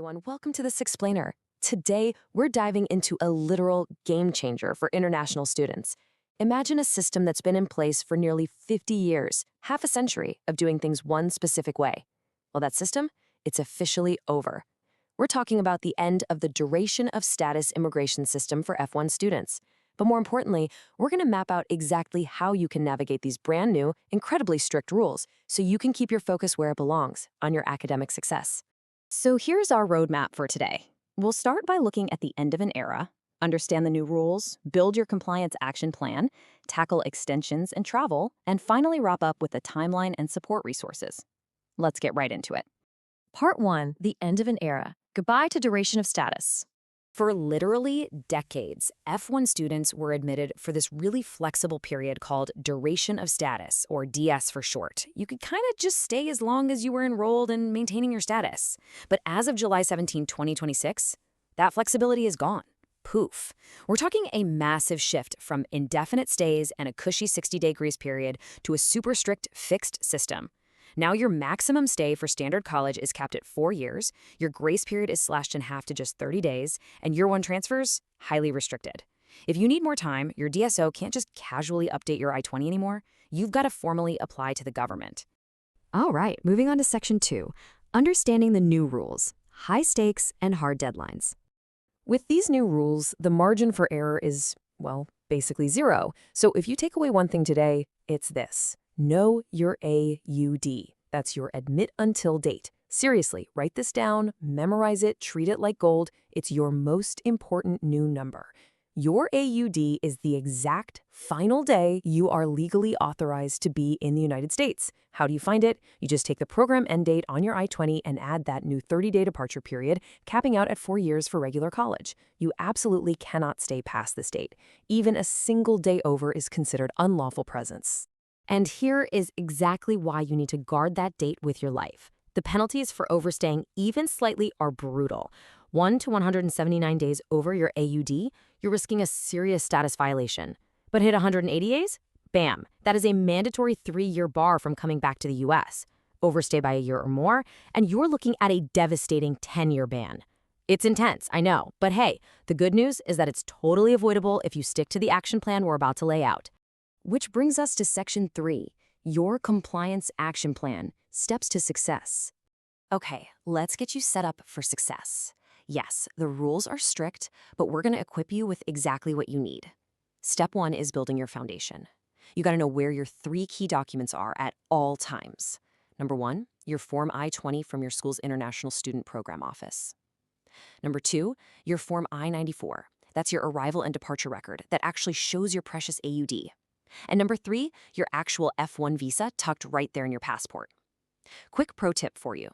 everyone. Welcome to this explainer. Today, we're diving into a literal game changer for international students. Imagine a system that's been in place for nearly 50 years, half a century of doing things one specific way. Well, that system, it's officially over. We're talking about the end of the duration of status immigration system for F1 students. But more importantly, we're going to map out exactly how you can navigate these brand new, incredibly strict rules so you can keep your focus where it belongs, on your academic success. So here's our roadmap for today. We'll start by looking at the end of an era, understand the new rules, build your compliance action plan, tackle extensions and travel, and finally wrap up with a timeline and support resources. Let's get right into it. Part 1, the end of an era. Goodbye to duration of status. For literally decades, F1 students were admitted for this really flexible period called duration of status, or DS for short. You could kind of just stay as long as you were enrolled and maintaining your status. But as of July 17, 2026, that flexibility is gone. Poof. We're talking a massive shift from indefinite stays and a cushy 60-day grace period to a super strict fixed system. Now your maximum stay for standard college is capped at 4 years, your grace period is slashed in half to just 30 days, and year one transfers, highly restricted. If you need more time, your DSO can't just casually update your I-20 anymore. You've got to formally apply to the government. All right, moving on to Section 2, understanding the new rules, high stakes and hard deadlines. With these new rules, the margin for error is, well, basically zero. So if you take away one thing today, it's this. Know your AUD. That's your admit until date. Seriously, write this down, memorize it, treat it like gold. It's your most important new number. Your AUD is the exact final day you are legally authorized to be in the United States. How do you find it? You just take the program end date on your I-20 and add that new 30-day departure period, capping out at 4 years for regular college. You absolutely cannot stay past this date. Even a single day over is considered unlawful presence. And here is exactly why you need to guard that date with your life. The penalties for overstaying even slightly are brutal. 1 to 179 days over your AUD, you're risking a serious status violation. But hit 180 days? Bam! That is a mandatory 3-year bar from coming back to the US. Overstay by a year or more, and you're looking at a devastating 10-year ban. It's intense, I know, but hey, the good news is that it's totally avoidable if you stick to the action plan we're about to lay out. Which brings us to Section 3, your compliance action plan, steps to success. Okay, let's get you set up for success. Yes, the rules are strict, but we're going to equip you with exactly what you need. Step 1 is building your foundation. You got to know where your 3 key documents are at all times. Number 1, your Form I-20 from your school's International Student Program Office. Number 2, your Form I-94. That's your arrival and departure record that actually shows your precious AUD. And number 3, your actual F1 visa tucked right there in your passport. Quick pro tip for you.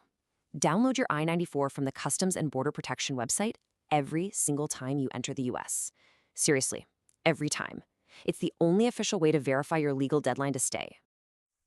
Download your I-94 from the Customs and Border Protection website every single time you enter the US. Seriously, every time. It's the only official way to verify your legal deadline to stay.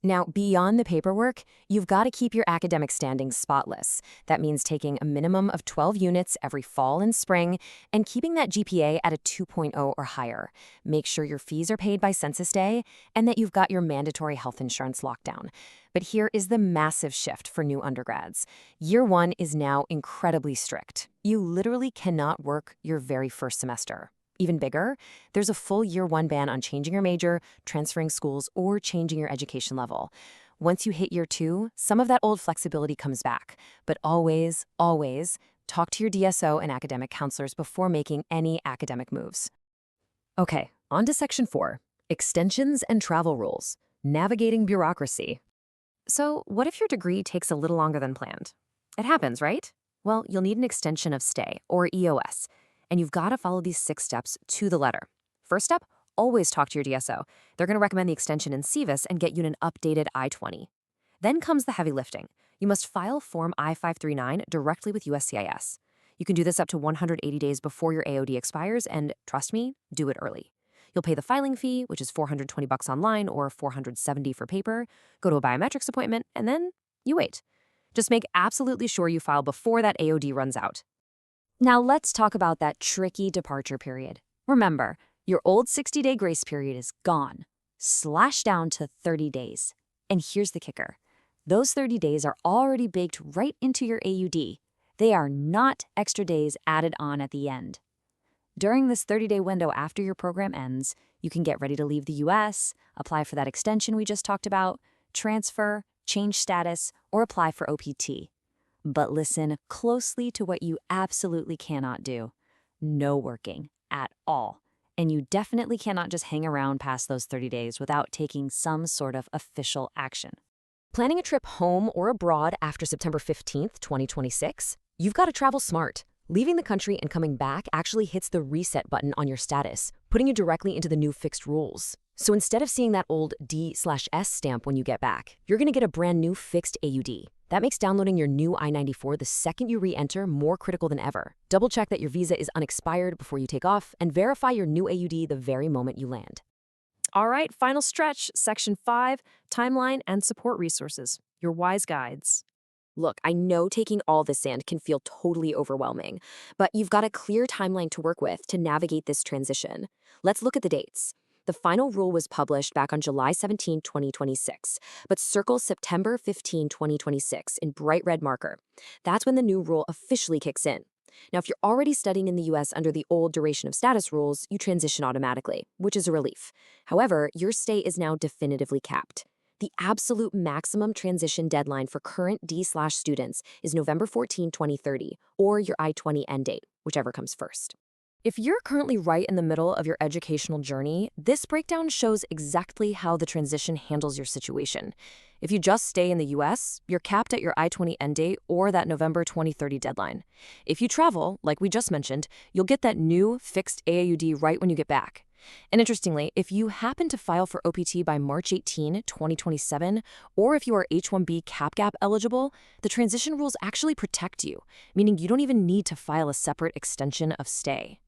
Now, beyond the paperwork, you've got to keep your academic standings spotless. That means taking a minimum of 12 units every fall and spring and keeping that GPA at a 2.0 or higher. Make sure your fees are paid by census day and that you've got your mandatory health insurance locked down. But here is the massive shift for new undergrads. Year 1 is now incredibly strict. You literally cannot work your very first semester. Even bigger, there's a full Year 1 ban on changing your major, transferring schools, or changing your education level. Once you hit Year 2, some of that old flexibility comes back. But always, always, talk to your DSO and academic counselors before making any academic moves. Okay, on to Section 4, extensions and travel rules, navigating bureaucracy. So what if your degree takes a little longer than planned? It happens, right? Well, you'll need an extension of stay, or EOS. And you've got to follow these 6 steps to the letter. First step, always talk to your DSO. They're going to recommend the extension in CVIS and get you an updated I-20. Then comes the heavy lifting. You must file Form I-539 directly with USCIS. You can do this up to 180 days before your AOD expires, and trust me, do it early. You'll pay the filing fee, which is $420 online or $470 for paper, go to a biometrics appointment, and then you wait. Just make absolutely sure you file before that AOD runs out. Now let's talk about that tricky departure period. Remember, your old 60-day grace period is gone, slashed down to 30 days. And here's the kicker. Those 30 days are already baked right into your AUD. They are not extra days added on at the end. During this 30-day window after your program ends, you can get ready to leave the US, apply for that extension we just talked about, transfer, change status, or apply for OPT. But listen closely to what you absolutely cannot do. No working at all. And you definitely cannot just hang around past those 30 days without taking some sort of official action. Planning a trip home or abroad after September 15th, 2026? You've got to travel smart. Leaving the country and coming back actually hits the reset button on your status, putting you directly into the new fixed rules. So instead of seeing that old D/S stamp when you get back, you're going to get a brand new fixed AUD. That makes downloading your new I-94 the second you re-enter more critical than ever. Double-check that your visa is unexpired before you take off, and verify your new AUD the very moment you land. All right, final stretch, Section 5, Timeline and Support Resources, your WISE guides. Look, I know taking all this in can feel totally overwhelming, but you've got a clear timeline to work with to navigate this transition. Let's look at the dates. The final rule was published back on July 17, 2026, but circle September 15, 2026 in bright red marker. That's when the new rule officially kicks in. Now, if you're already studying in the US under the old duration of status rules, you transition automatically, which is a relief. However, your stay is now definitively capped. The absolute maximum transition deadline for current D/students is November 14, 2030, or your I-20 end date, whichever comes first. If you're currently right in the middle of your educational journey, this breakdown shows exactly how the transition handles your situation. If you just stay in the US, you're capped at your I-20 end date or that November 2030 deadline. If you travel, like we just mentioned, you'll get that new fixed AAUD right when you get back. And interestingly, if you happen to file for OPT by March 18, 2027, or if you are H-1B cap gap eligible, the transition rules actually protect you, meaning you don't even need to file a separate extension of stay.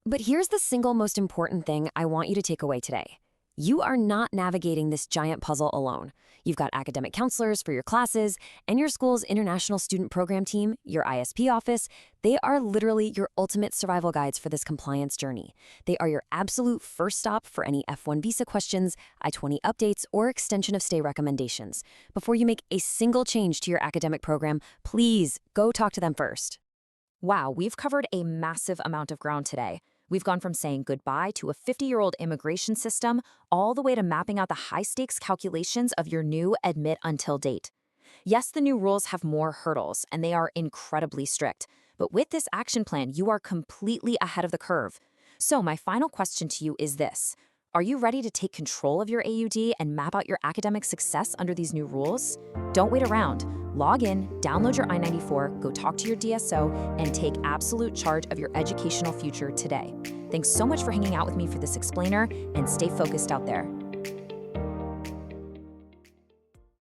But here's the single most important thing I want you to take away today. You are not navigating this giant puzzle alone. You've got academic counselors for your classes, and your school's international student program team, your ISP office. They are literally your ultimate survival guides for this compliance journey. They are your absolute first stop for any F1 visa questions, I-20 updates, or extension of stay recommendations. Before you make a single change to your academic program, please go talk to them first. Wow, we've covered a massive amount of ground today. We've gone from saying goodbye to a 50-year-old immigration system all the way to mapping out the high-stakes calculations of your new admit until date. Yes, the new rules have more hurdles, and they are incredibly strict. But with this action plan, you are completely ahead of the curve. So my final question to you is this. Are you ready to take control of your AUD and map out your academic success under these new rules? Don't wait around. Log in, download your I-94, go talk to your DSO, and take absolute charge of your educational future today. Thanks so much for hanging out with me for this explainer, and stay focused out there.